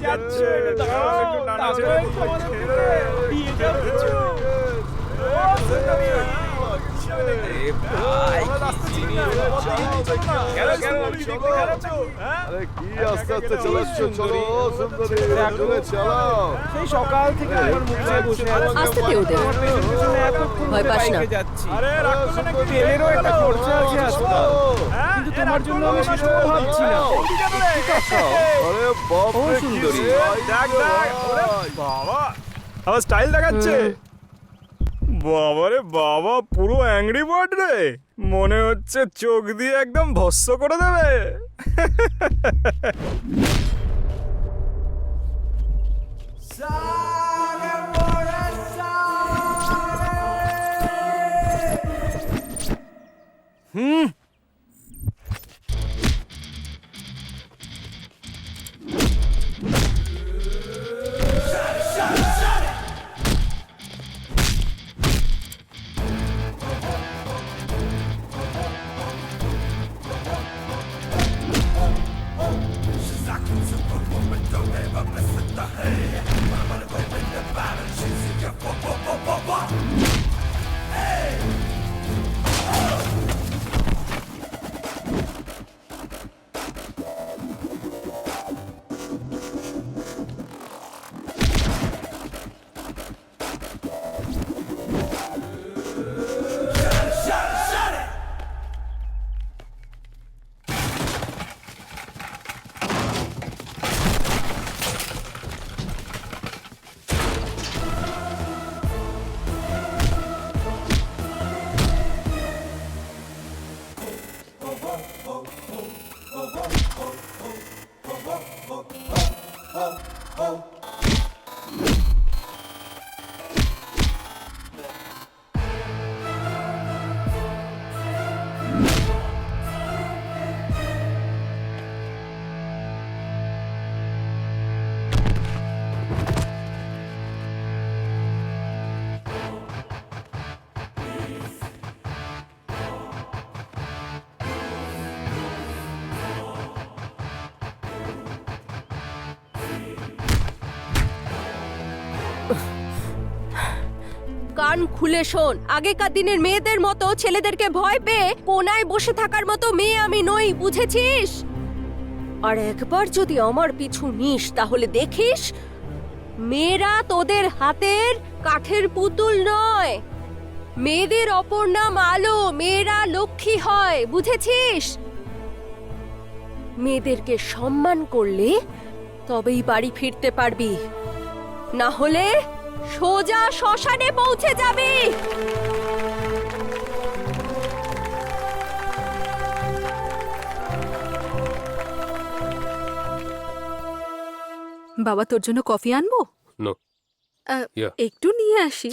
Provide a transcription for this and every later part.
যাচ্ছে, দাঁড়াও, তাকাও একটু আমাদের দিকে। দিয়ে যাও কিছু। ও, সুন্দরী। সেই সকাল থেকে আমার মুখে বসে আসতে দে ওদের। ভয় পাস না। আরে রাখো না, তেলেরও একটা খরচা আছে আজকাল। কিন্তু তোমার জন্য আমি সেটাও ভাবছি না। আরে বাপ ও রে, কি সুন্দরী। size দেখ, রে দেখ, ওরে ভাই। বাবা, আবার স্টাইল দেখাচ্ছে। বাবা রে বাবা, পুরো অ্যাংরি বার্ড রে। মনে হচ্ছে চোখ দিয়ে একদম ভস্ম করে দেবে। কান খুলে শোন, আগেকার দিনের মেয়েদের মতো ছেলেদেরকে ভয় পেয়ে কোনায় বসে থাকার মতো মেয়ে আমি নই, বুঝেছিস? আর একবার যদি আমার পিছু নিস তাহলে দেখিস মেয়েরা তোদের হাতের কাঠের পুতুল নয়। মেয়েদের অপর নাম আলো, মেয়েরা লক্ষ্মী হয়, বুঝেছিস? মেয়েদেরকে সম্মান করলে তবেই বাড়ি ফিরতে পারবি, না হলে সোজা শ্মশানে পৌঁছে যাবি। বাবা তোর জন্য কফি আনবো? নো। Yeah. একটু নিয়ে আসি।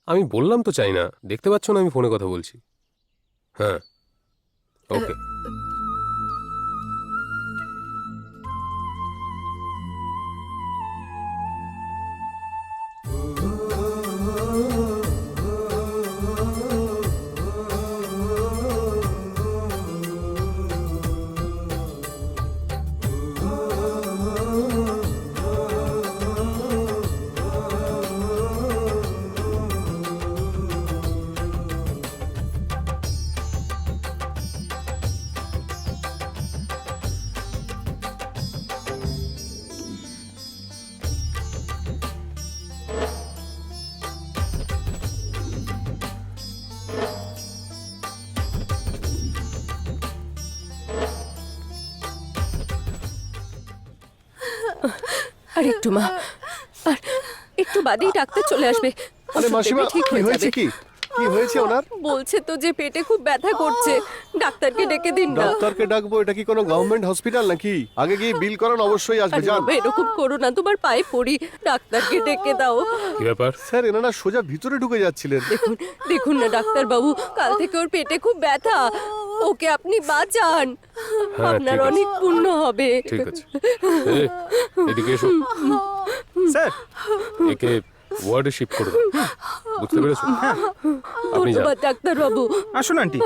আমি বললাম তো চাই না, দেখতে পাচ্ছ না আমি ফোনে কথা বলছি। হ্যাঁ, ওকে। আর একটু মা, আর একটু বাদেই ডাক্তার চলে আসবে। আরে ওষুধ মাসিমা, দেবে, ঠিক কি হয়ে হয়েছে? যাবে। কি কি হয়েছে ওনার? বলছে তো যে পেটে খুব ব্যথা করছে, ডাক্তারকে ডেকে দিন না। ডাক্তারকে ডাকবো? এটা কি কোনো গভর্নমেন্ট হসপিটাল নাকি? আগে গিয়ে বিল করান, অবশ্যই আসবে। আরে যান। বাবা, এরকম করো না, তোমার পায়ে পড়ি, ডাক্তারকে ডেকে দাও। কি ব্যাপার? স্যার, এনারা সোজা ভিতরে ঢুকে যাচ্ছিলেন। দেখুন দেখুন না ডাক্তার বাবু, কাল থেকে ওর পেটে খুব ব্যথা, ওকে আপনি বাঁচান, হ্যাঁ, আপনার ঠিক আছে। অনেক পুণ্য হবে। ঠিক আছে, এদিকে এসো। স্যার, একে ওয়ার্ডে শিফট করে দাও। বুঝতে পেরেছো? আপনি যান। ধন্যবাদ ডাক্তার বাবু। আসুন আন্টি,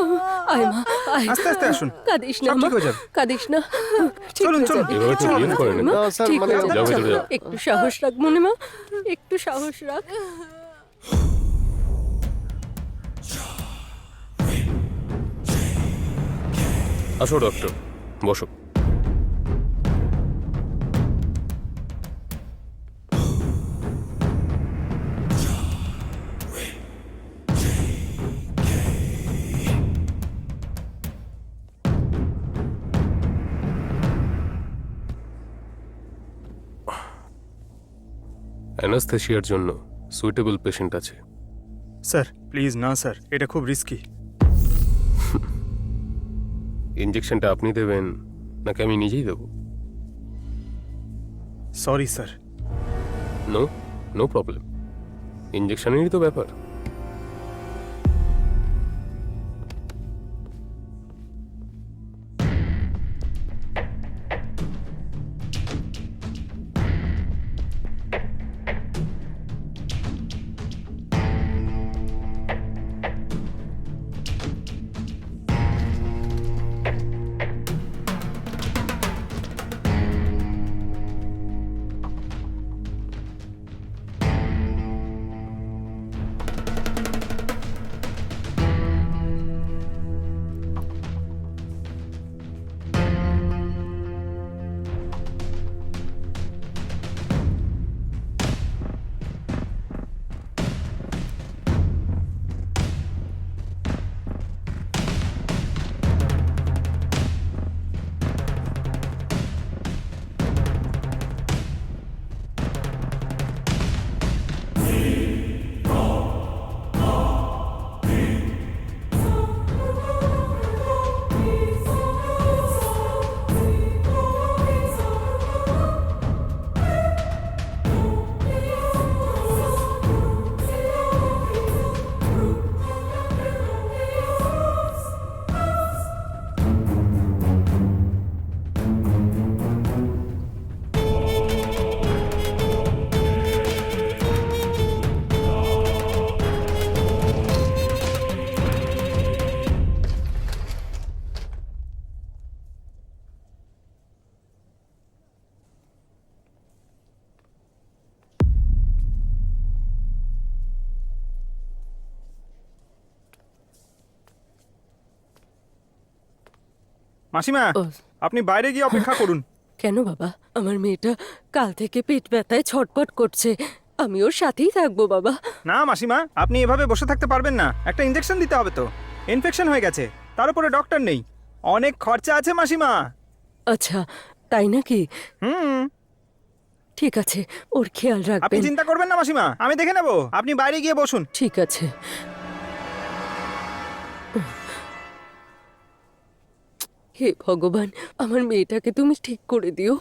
আয় মা, আয়। আস্তে আস্তে আসুন, কাঁদিস না সব মা, ঠিক হয়ে যাবে। কাঁদিস না। ঠিক চলুন, হয়ে চলুন। যাবে, এভাবে তো ঠিক রিয়েক্ট হয়ে করেন যাবে, না। মা, না, স্যার, ঠিক মানে- হয়ে যাবে, যাও, চল। চলে যাও। একটু সাহস রাখ মনে মা, একটু সাহস রাখ। আসো ডক্টর, বসো। অ্যানাস্থেশিয়ার জন্য সুইটেবল পেশেন্ট আছে। স্যার প্লিজ না স্যার, এটা খুব রিস্কি। ইঞ্জেকশনটা আপনি দেবেন নাকি আমি নিজেই দেবো? Sorry sir. No, no problem. ইঞ্জেকশনেরই তো ব্যাপার। মাসিমা, ও। আপনি বাইরে গিয়ে অপেক্ষা করুন। কেন বাবা? আমার মেয়েটা কাল থেকে পেট ব্যথায় ছটপট করছে, আমি ওর সাথেই থাকবো বাবা। না মাসিমা, আপনি এভাবে বসে থাকতে পারবেন না, একটা ইঞ্জেকশন দিতে হবে তো। ইনফেকশন হয়ে গেছে, তার উপরে ডক্টর নেই, অনেক খরচা আছে মাসিমা। আচ্ছা, তাই নাকি? হুম, ঠিক আছে, ওর খেয়াল আপনি রাখবেন। চিন্তা করবেন না মাসিমা, আমি দেখে নেব, আপনি বাইরে গিয়ে বসুন। ঠিক আছে। হে ভগবান, আমার মেয়েটাকে তুমি ঠিক করে দিও।